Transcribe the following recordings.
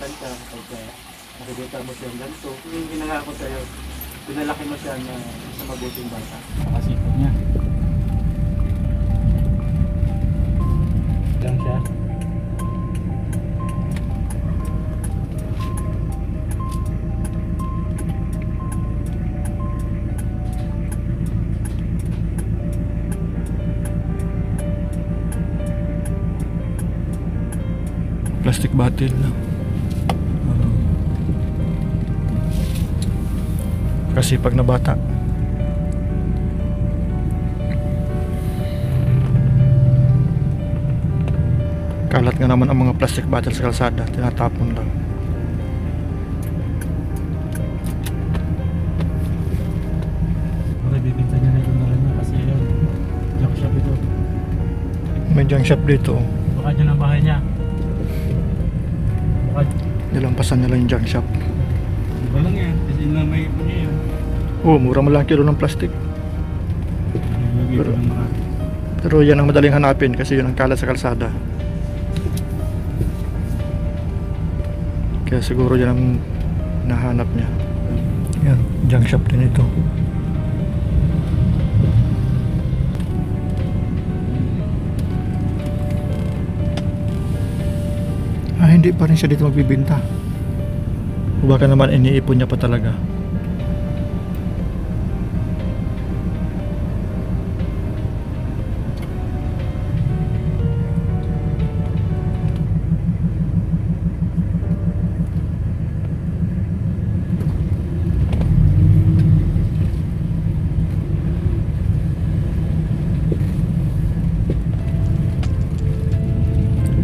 kakabahan ka kapag nakikita mo siyang ganito. Kung yung ginangako sa'yo, pinalaki mo siya na sa mabuting bata. Nakasipag niya. Lang siya. Plastic bottle na. Kasi pag nabata kalat nga naman ang mga plastic bottle sa kalsada, tinatapon lang. Okay, bibinta niya na yung nalan niya kasi yun, junk shop ito. May junk shop dito. Baka dyan ang bahay niya. Baka Nilampasan nila yung junk shop. di ba lang yan, kasi yun lang may ipon niya yun. Oh, mura mo lang kilo ng plastic. Pero, Pero yan ang madaling hanapin kasi yun ang kalat sa kalsada. Kaya siguro yan ang nahanap niya. Yan, junk shop din ito. Hindi pa rin siya dito magbibinta. O baka naman iniipon niya pa talaga.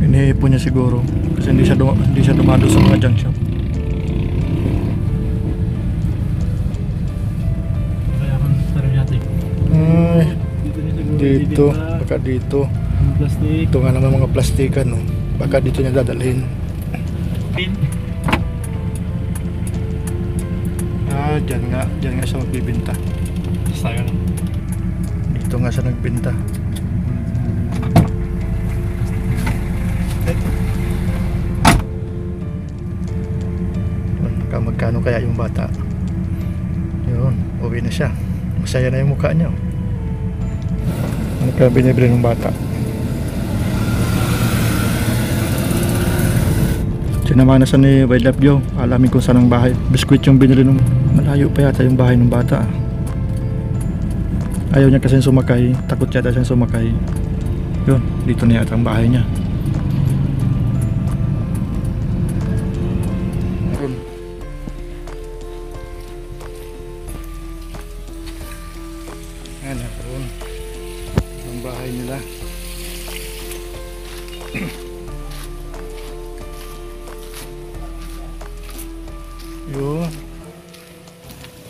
Iniipon niya siguro kasi hindi siya dumado sa mga junk shop. kaya kung sarili natin. Ay, dito, bibinta. baka dito. Yung plastic. Ito nga naman mga plastikan, no? Baka dito niya dadalhin. Ah, dyan nga siya magbibinta. Sayang. Dito nga siya nagbinta. Magkano kaya yung bata? Yun, uwi na siya. Masaya na yung mukha niya. Ano kaya binibili ng bata? Sinamanasan ni Wildlife Joe. Alamin kung saan ang bahay. Biskuit yung binili nung malayo pa yata yung bahay ng bata. Ayaw niya kasi sumakay. Takot yata siya sumakay. Yun, dito na yata ang bahay niya. Ayan, naroon ang bahay nila. Yun,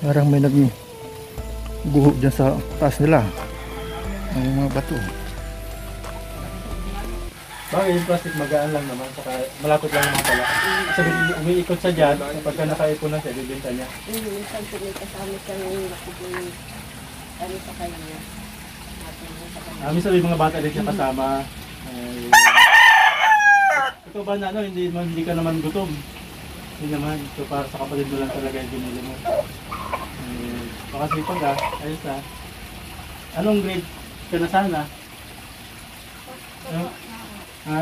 parang may nagguho dyan sa taas nila. Ang mga bato. Bagay yung plastic magaan lang naman, saka malapit lang naman pala. Sabi, umiikot siya dyan, kapag nakaipon na siya, bibinta niya. Minsan po may kasama siya yung nakikita ano sa kanya. Minsan may mga bata din siya kasama. Ito ba na ano, hindi ka naman gutom. Hindi naman, ito para sa kapatid mo lang talaga yung binili mo. Makasipag ayos Anong grade ka na sana? Ha?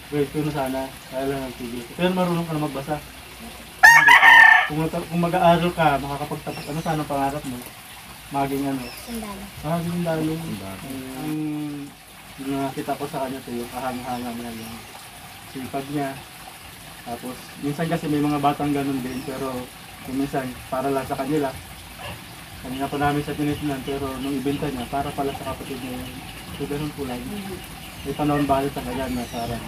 Grade 2 na sana, kaya lang nagtigil. Pero marunong ka na magbasa. Kung mag-aaral ka, makakapagtapos, ano sana ang pangarap mo? Maging ano? Sandalo. Maging lalo. Yung nakita ko sa kanya ito, yung kahanga-hanga niya, yung sipag niya. Tapos, minsan kasi may mga batang ganun din, pero minsan para lang sa kanila. Kanina pa namin sa tinisnan, pero nung ibenta niya, para pala sa kapatid niya yun. So, ganun po lang. May panahon balit sa kanya na parang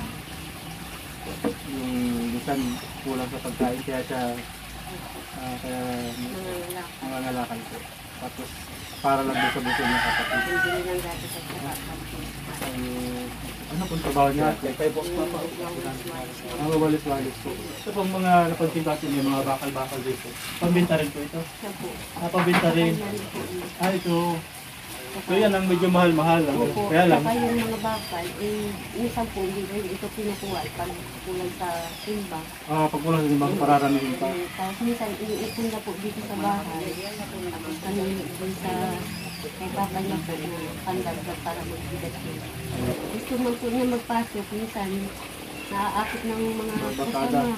yung minsan kulang sa pagkain, kaya siya kaya nangangalakal po. Tapos para lang doon sa buso niya kapatid. Hindi lang dati sa kapatid. Ano pong trabaho niya? Ang wawalis-walis po. Ito pong mga napansin natin yung mga bakal-bakal dito. Pambinta rin po ito. Siya po. Pambinta rin. Ito. So yan ang medyo mahal-mahal. Ano? Opo, Kaya lang, saka yung mga bakal, minsan po, hindi rin ito kinukuha pag kulang sa timba. pagkulang sa ibang pararamihin pa. Tapos minsan, iniipon na po dito sa bahay. Tapos kanina din sa kay papa niya po, pandagdag para magbigat yun. Gusto man po niya magpasok, minsan, naaakit ng mga Barkada. kasama.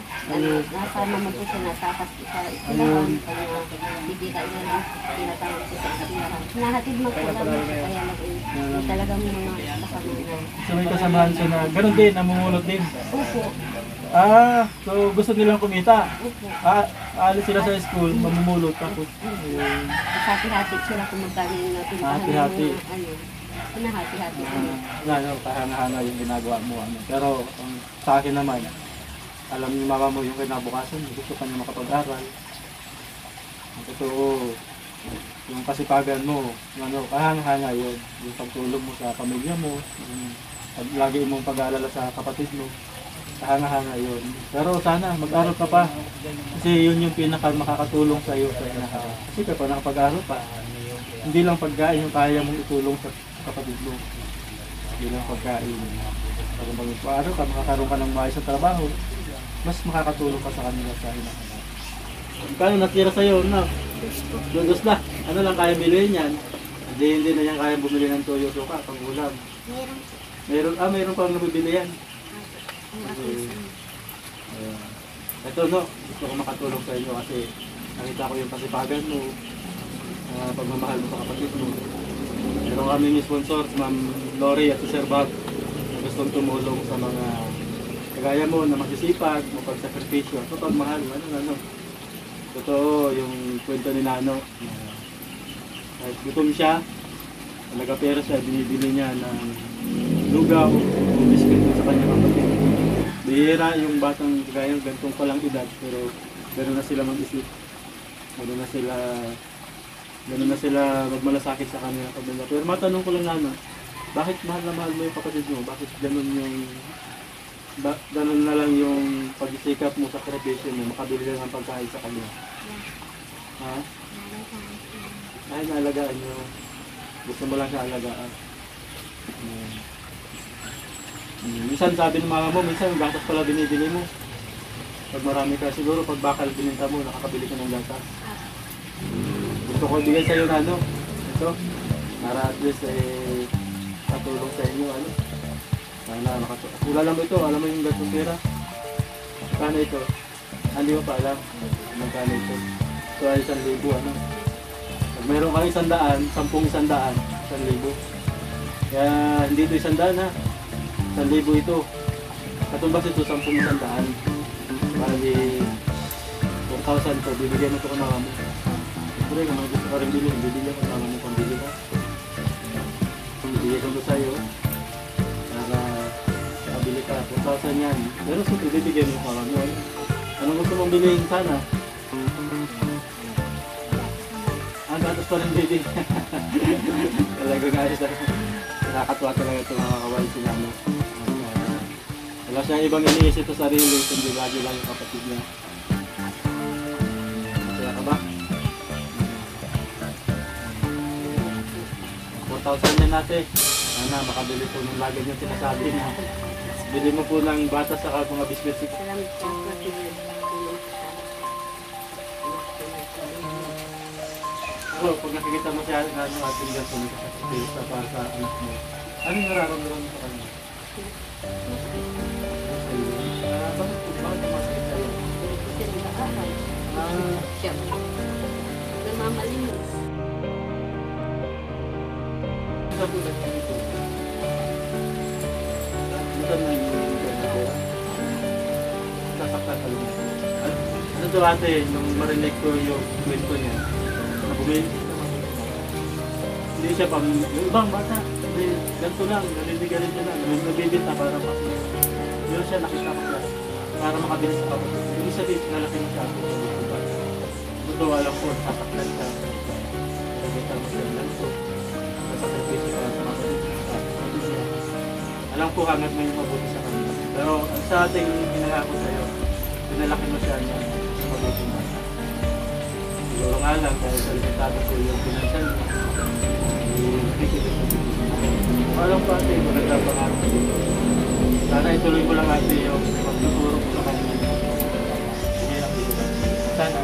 Nasama man po siya, natakas sa iskulahan. Kaya bibira niya lang, tinatawag siya sa iskulahan. Nahatid man po namin, kaya lang talagang mga kasama niya. So may kasamahan siya na ganun din, namumulot din. Opo, So gusto nilang kumita. opo. Aalis sila sa school, mamumulot tapos. Ayun. Hati-hati sila kung magkano yung natintahan ng Hati-hati. mga ano. Pinahati-hati sila. Kahana-hana yung ginagawa mo. Ano. Pero sa akin naman, alam ni mama mo yung kinabukasan, gusto ka niya makapag-aral. Ang totoo, yung kasipagan mo, kahanga-hanga yun. Yung pagtulong mo sa pamilya mo, yung lagi mong pag-aalala sa kapatid mo, kahanga-hanga yun. Pero sana mag-aral ka pa. Kasi yun yung pinaka makakatulong sa iyo sa inaharap. Kasi kapag nakapag-aral pa, hindi lang pagkain yung kaya mong itulong sa kapatid mo. Hindi lang pagkain. Pag mag-aaral ka, makakaroon ka ng maayos sa trabaho, mas makakatulong ka sa kanila sa hinahanap. Kano natira sa'yo, na? Dos na. Ano lang kaya bilhin yan? Hindi na yan kaya bumili ng toyo suka, pang ulam. Mayroon pang nabibili yan. Ito no, gusto ko makatulong sa inyo kasi nakita ko yung kasipagan mo, pagmamahal mo sa kapatid mo. Meron kami ni sponsor, si Ma'am Lori at si Sir Bob, na gustong tumulong sa mga kagaya mo na magsisipag, mapagsakripisyo. Ito pagmahal, ano. Totoo yung kwento ni Nano. Kahit gutom siya, talaga pera siya, binibili niya ng lugaw o biscuit sa kanyang kapatid. Bihira yung batang kagaya gantong palang edad, pero gano'n na sila mag-isip. Gano'n na sila magmalasakit sa kanila pamilya. Pero matanong ko lang naman, bakit mahal na mahal mo yung kapatid mo? Bakit gano'n na lang yung pag-isikap mo sa sakripisyo mo, makabili lang ng pagkain sa kanila? Ha? Ay, naalagaan nyo. Gusto mo lang siya alagaan. Minsan sabi ng mama mo, minsan gatas pala binibili mo. Pag marami ka, siguro pag bakal bininta mo, nakakabili ka ng gatas. Gusto ko bigay sa'yo na ito, para at least katulong sa inyo, sana makatulong. Wala lang ito, alam mo yung gatong pera? Kano ito? Hindi mo pa alam magkano ito. Ito ay 1,000, Pag mayroon kang 100, 10,100, 1,000. Kaya hindi ito 100 ha. 1,000 ito. Katumbas ito 10,100. Bali 4,000 ito. Bibigyan mo ito ka mama mo. Siyempre, kung mga gusto ka rin bilhin, bibigyan mo mama mo pambili ka. Bibigyan ko ito sa'yo. Para makabili ka. 4,000 yan. Pero siyempre, bibigyan mo mama mo. Anong gusto mong bilhin sana? Gatos pa rin bilhin. Talaga nga ito. Nakakatuwa talaga ito mga kawal sila mo. Wala siyang ibang iniisip sa sarili, kundi lagi lang yung kapatid niya. Masaya ka ba? 4,000 yan natin. Sana makabili po ng lagi niyong sinasabi na. Bili mo po ng bata sa mga biscuits. Salamat po. Pero pag nakikita mo siya na ating gato sa para sa anak mo, anong nararamdaman mo sa kanya? Bakit masakit sa'yo? Siya. Namamalimos. Sa bulat ka dito. Dito na yung sasaktan ka lang. Ano to ate, nung marinig ko yung kwento niya, hindi siya pang yung ibang bata, ganito lang, naliligarin niya lang, nabibita para makita. Yun siya nakita ko lang, para makabilis sa kapatid. Yung sabihin, nalaki mo siya ako sa bukuban. Ito alam ko, sasaklan siya. Nagkita mo siya lang ko. Nasakripisyo para sa kapatid. Alam ko hanggat may mabuti sa kanila. Pero sa ating pinangako sa'yo, pinalaki mo siya ng mabuting bata. Siguro nga lang, dahil sa limitado ko yung pinansyal mo, Alam po ate, maganda pa nga. Sana ituloy ko lang ate yung pagtuturo ko sa kanya. Hirap dito ba? Sana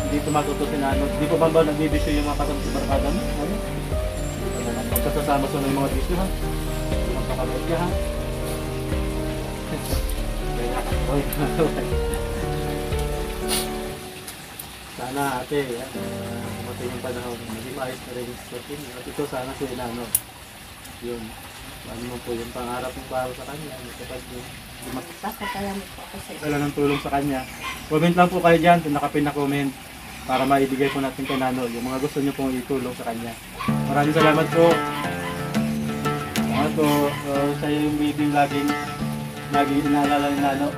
hindi ko matuto si Nano. Hindi ko ba nagbibisyo yung mga kasama si Barkada mo? Ano? Pagkasasama sa mga bisyo ha? Magpakamit niya ha? Oy, sana ate, matay yung panahon. Maging maayos na rin sa atin. At ito sana si Nano. Yun. Ano mo po yung pangarap mo para sa kanya. Kapag Pasasalamat po ako sa wala ng tulong sa kanya. Comment lang po kayo dyan kung nakapin na comment para maibigay po natin kay Nano yung mga gusto nyo pong itulong sa kanya. Maraming salamat po. Salamat po. Sa'yo yung baby laging inaalala ni Nano.